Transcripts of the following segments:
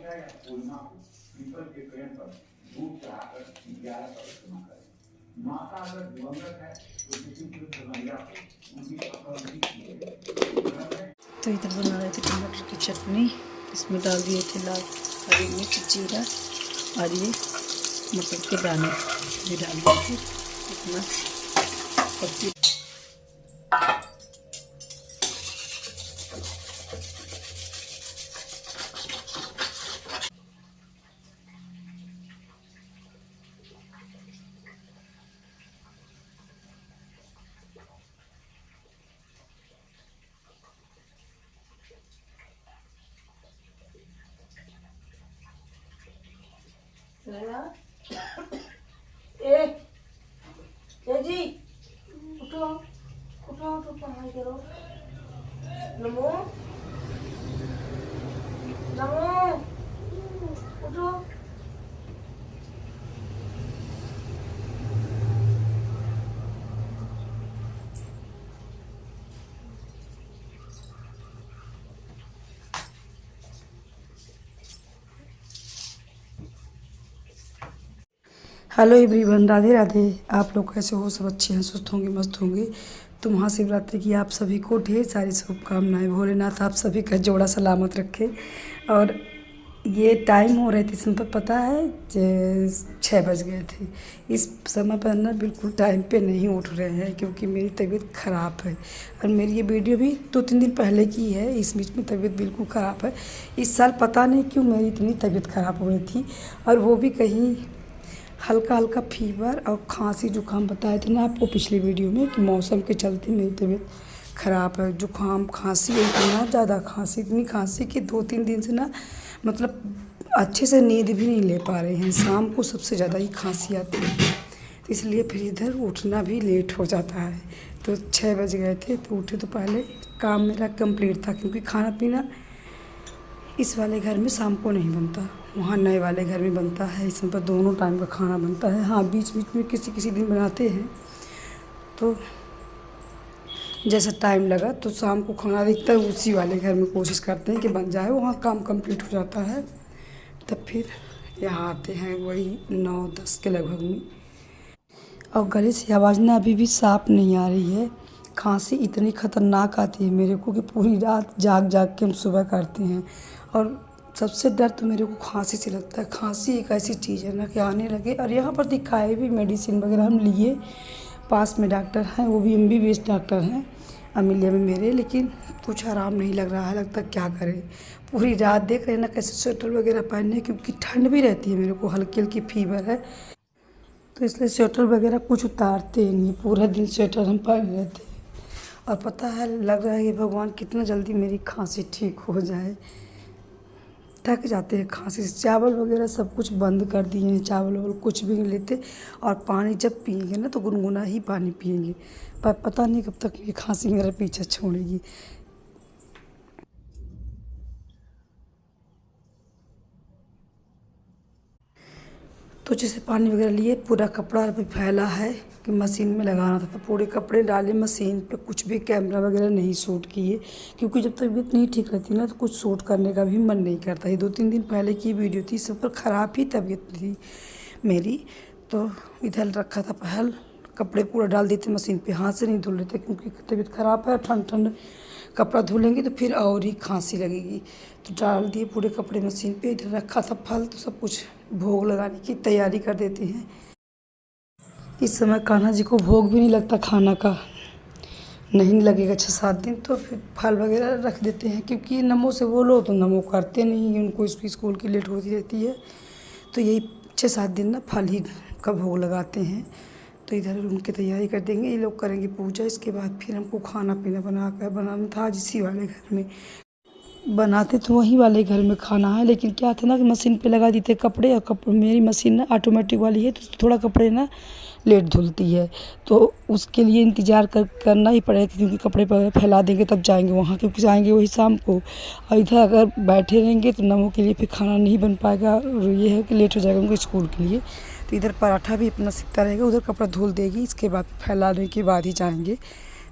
बछड़ा या कोयना को पीपल के पेड़ पर दूध चढ़ाकर 11 परिक्रमा करें। माता अगर दिवंगत है तो किसी वृद्ध महिला को उनकी अपहरण की।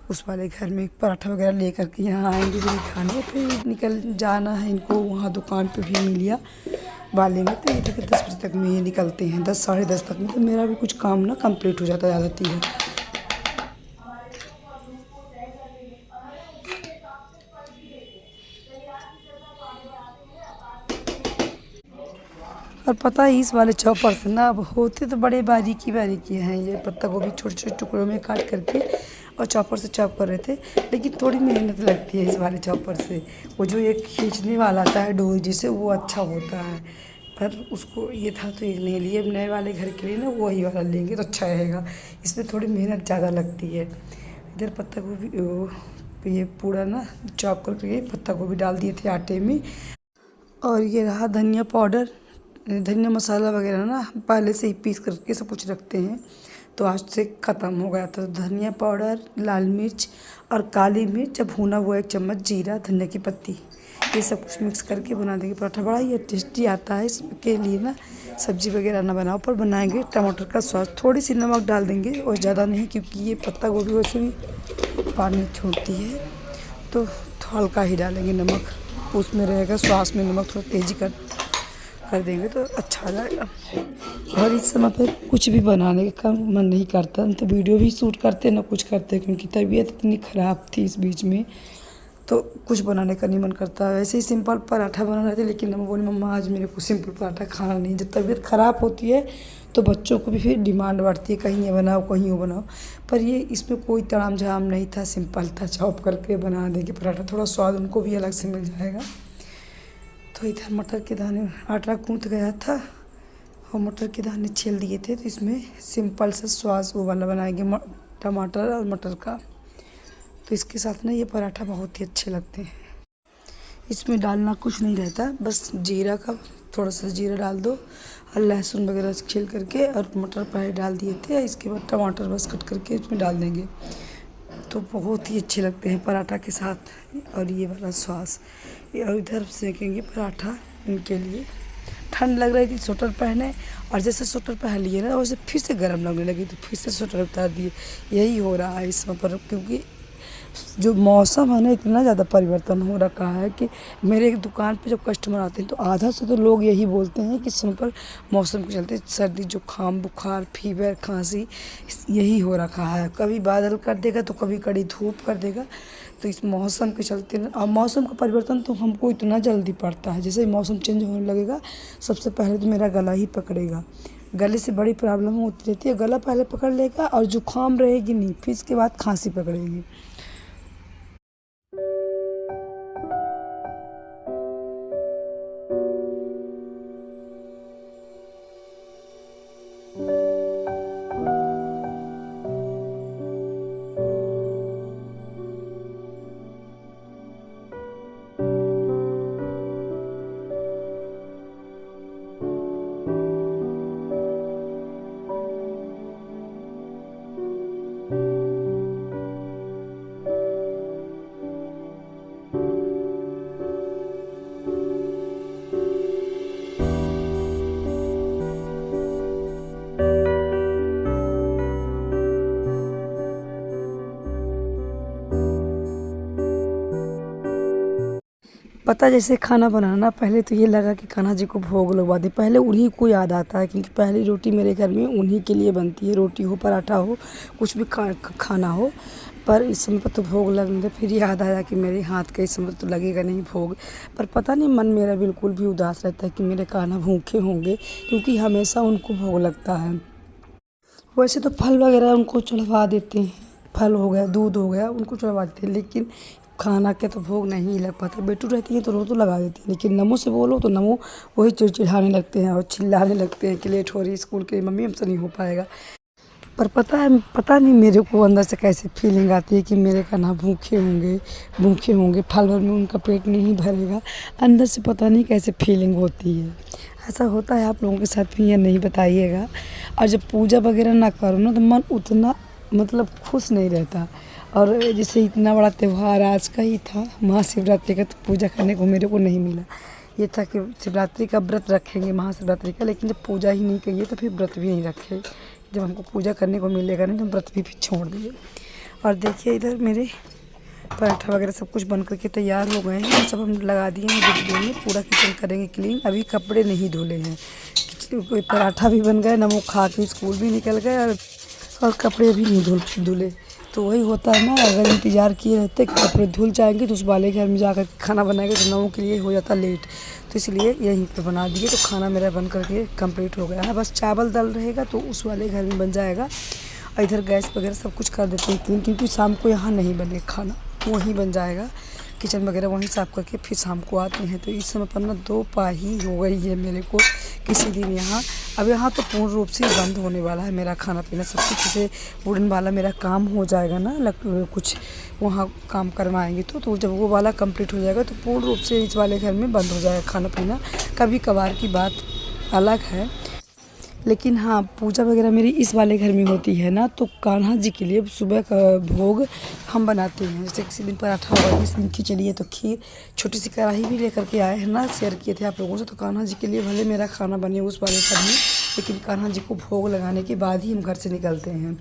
उस वाले घर में पराठा वगैरह लेकर के यहाँ आएंगे भी खाने, फिर निकल जाना है इनको वहाँ दुकान पे भी मिलिया वाले में। तो इधर के 10 बजे तक में ये निकलते हैं, 10 साढ़े 10 तक में। तो मेरा भी कुछ काम ना कंप्लीट हो जाता जाती है। और पता है इस वाले चॉपर से ना अब होते तो बड़े बारीकी बारीकी हैं। ये पत्ता गोभी छोटे छोटे टुकड़ों में काट करके और चॉपर से चॉप कर रहे थे, लेकिन थोड़ी मेहनत लगती है इस वाले चॉपर से। वो जो एक खींचने वाला आता है डोरी जिसे, वो अच्छा होता है, पर उसको ये था तो एक नहीं लिए। अब नए वाले घर के लिए ना वही वाला लेंगे तो अच्छा रहेगा, इसमें थोड़ी मेहनत ज़्यादा लगती है। इधर पत्ता गोभी ये पूरा ना चॉप करके पत्ता गोभी डाल दिए थे आटे में। और ये रहा धनिया पाउडर, धनिया मसाला वगैरह ना पहले से ही पीस करके सब कुछ रखते हैं, तो आज से ख़त्म हो गया था। धनिया पाउडर, लाल मिर्च और काली मिर्च, भुना हुआ 1 चम्मच जीरा, धनिया की पत्ती, ये सब कुछ मिक्स करके बना देंगे पराठा। बड़ा ही टेस्टी आता है। इसके लिए ना सब्ज़ी वगैरह ना बनाओ, पर बनाएंगे टमाटर का स्वाद। थोड़ी सी नमक डाल देंगे और ज़्यादा नहीं, क्योंकि ये पत्ता गोभी वैसे भी पानी छोड़ती है, तो हल्का ही डालेंगे नमक, उसमें रहेगा स्वाद में नमक थोड़ा तेज़ी कर देंगे तो अच्छा जाएगा। और इस समय पर कुछ भी बनाने का मन नहीं करता, तो वीडियो भी शूट करते ना कुछ करते, क्योंकि तबीयत इतनी ख़राब थी इस बीच में, तो कुछ बनाने का नहीं मन करता। वैसे ही सिंपल पराठा बना रहे थे, लेकिन मैं बोली मम्मा आज मेरे को सिंपल पराठा खाना नहीं। जब तबीयत ख़राब होती है तो बच्चों को भी फिर डिमांड बढ़ती है, कहीं ये बनाओ कहीं वो बनाओ। पर ये इसमें कोई ताम झाम नहीं था, सिंपल था, चॉप करके बना देंगे पराठा, थोड़ा स्वाद उनको भी अलग से मिल जाएगा। तो इधर मटर के दाने, आटा गूँथ गया था और मटर के दाने छील दिए थे, तो इसमें सिंपल सा सॉस वो वाला बनाएंगे टमाटर और मटर का। तो इसके साथ ना ये पराठा बहुत ही अच्छे लगते हैं। इसमें डालना कुछ नहीं रहता, बस जीरा का थोड़ा सा जीरा डाल दो और लहसुन वगैरह छील करके, और मटर पहले डाल दिए थे, इसके बाद टमाटर बस कट करके इसमें डाल देंगे, तो बहुत ही अच्छे लगते हैं पराठा के साथ। और ये वाला सॉस, और इधर सेकेंगे पराठा। इनके लिए ठंड लग रही थी, स्वेटर पहने, और जैसे स्वेटर पहन लिए ना वैसे फिर से गर्म लगने लगी, तो फिर से स्वेटर उतार दिए। यही हो रहा है इस समय पर, क्योंकि जो मौसम है ना इतना ज़्यादा परिवर्तन हो रखा है कि मेरे दुकान पे जब कस्टमर आते हैं तो आधा से तो लोग यही बोलते हैं कि समय पर मौसम के चलते सर्दी जुकाम बुखार फीवर खांसी यही हो रखा है। कभी बादल कर देगा तो कभी कड़ी धूप कर देगा, तो इस मौसम के चलते ना, और मौसम का परिवर्तन तो हमको इतना जल्दी पड़ता है। जैसे ही मौसम चेंज होने लगेगा सबसे पहले तो मेरा गला ही पकड़ेगा। गले से बड़ी प्रॉब्लम होती रहती है, गला पहले पकड़ लेगा और जुकाम रहेगी नहीं, फिर इसके बाद खांसी पकड़ेगी। पता जैसे खाना बनाना, पहले तो ये लगा कि कान्हा जी को भोग लगवा दे, पहले उन्हीं को याद आता है, क्योंकि पहली रोटी मेरे घर में उन्हीं के लिए बनती है, रोटी हो पराठा हो कुछ भी खाना हो। पर इस समय पर तो भोग लगने दे, फिर याद आया कि मेरे हाथ का इस समय तो लगेगा नहीं भोग। पर पता नहीं मन मेरा बिल्कुल भी उदास रहता है कि मेरे कान्हा भूखे होंगे, क्योंकि हमेशा उनको भोग लगता है। वैसे तो फल वगैरह उनको चढ़वा देते हैं, फल हो गया दूध हो गया उनको चढ़वा देते हैं, लेकिन खाना के तो भोग नहीं लग पाता। बेटू रहती है तो रोज़ तो लगा देती है, लेकिन नमो से बोलो तो नमो वही चिढ़ाने लगते हैं और चिल्लाने लगते हैं कि लेट हो रही स्कूल के लिए, मम्मी हमसे नहीं हो पाएगा। पर पता नहीं मेरे को अंदर से कैसे फीलिंग आती है कि मेरे कान्हा भूखे होंगे, फल भर में उनका पेट नहीं भरेगा, अंदर से पता नहीं कैसे फीलिंग होती है। ऐसा होता है आप लोगों के साथ भी या नहीं बताइएगा। और जब पूजा वगैरह ना करो ना तो मन उतना मतलब खुश नहीं रहता। और जैसे इतना बड़ा त्यौहार आज का ही था महाशिवरात्रि का, तो पूजा करने को मेरे को नहीं मिला। ये था कि शिवरात्रि का व्रत रखेंगे महाशिवरात्रि का, लेकिन जब पूजा ही नहीं करिए तो फिर व्रत भी नहीं रखे। जब हमको पूजा करने को मिलेगा नहीं तो व्रत भी छोड़ दिए। और देखिए इधर मेरे पराठा वगैरह सब कुछ बन करके तैयार हो गए हैं। सब हम लगा दिए हैं डिब्बे में। पूरा किचन करेंगे क्लीन। अभी कपड़े नहीं धुले हैं। कोई पराठा भी बन गए ना, वो खा के स्कूल भी निकल गए और कपड़े भी नहीं धुले। तो वही होता है ना, अगर इंतज़ार किए रहते कि कपड़े धुल जाएंगे तो उस वाले घर में जाकर खाना बनाएंगे तो नौ के लिए हो जाता लेट। तो इसलिए यहीं पे बना दिए। तो खाना मेरा बन करके कंप्लीट हो गया है। बस चावल दाल रहेगा तो उस वाले घर में बन जाएगा। और इधर गैस वगैरह सब कुछ कर देते हैं क्लीन, क्योंकि शाम को यहाँ नहीं बने खाना, वहीं बन जाएगा। किचन वगैरह वहीं साफ़ करके फिर शाम को आते हैं। तो इस समय पर ना 2 पाही हो गई है मेरे को किसी दिन यहाँ। अब यहाँ तो पूर्ण रूप से बंद होने वाला है मेरा खाना पीना सब कुछ। जैसे वुडन वाला मेरा काम हो जाएगा ना, कुछ वहाँ काम करवाएंगे तो जब वो वाला कंप्लीट हो जाएगा तो पूर्ण रूप से इस वाले घर में बंद हो जाएगा खाना पीना। कभी कभार की बात अलग है, लेकिन हाँ पूजा वगैरह मेरी इस वाले घर में होती है ना। तो कान्हा जी के लिए सुबह का भोग हम बनाते हैं। जैसे किसी दिन पराठा होगा, किसी दिन खिचड़ी है तो खीर, छोटी सी कढ़ाई भी लेकर के आए हैं ना, शेयर किए थे आप लोगों से। तो कान्हा जी के लिए भले मेरा खाना बने उस वाले घर में, लेकिन कान्हा जी को भोग लगाने के बाद ही हम घर से निकलते हैं।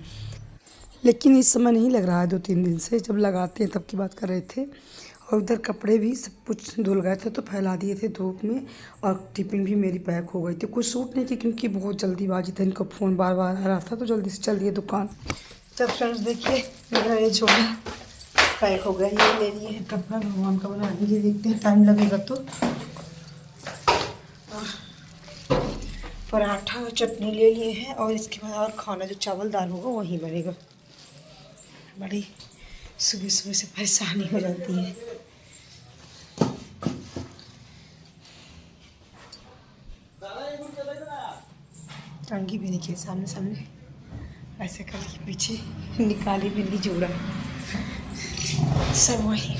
लेकिन इस समय नहीं लग रहा है, 2-3 दिन से। जब लगाते हैं तब की बात कर रहे थे। और उधर कपड़े भी सब कुछ धुल गए थे तो फैला दिए थे धूप में। और टिफ़िन भी मेरी पैक हो गई थी। कुछ सूट नहीं थी क्योंकि बहुत जल्दीबाजी था, इनका फ़ोन बार बार आ रहा था तो जल्दी से चल दिए दुकान। तब फ्रेंड्स देखिए मेरा ये झोला पैक हो गया। ये ले लिए हैं कपड़ा, भगवान का बनाएंगे, देखते हैं टाइम लगेगा तो। पराठा और चटनी ले लिए हैं और इसके बाद और खाना जो चावल दाल होगा वहीं बनेगा। बड़ी सुबह सुबह से परेशानी हो जाती है। टंगी भी नहीं की सामने ऐसे करके पीछे निकाली भी नहीं जोड़ा, सब वही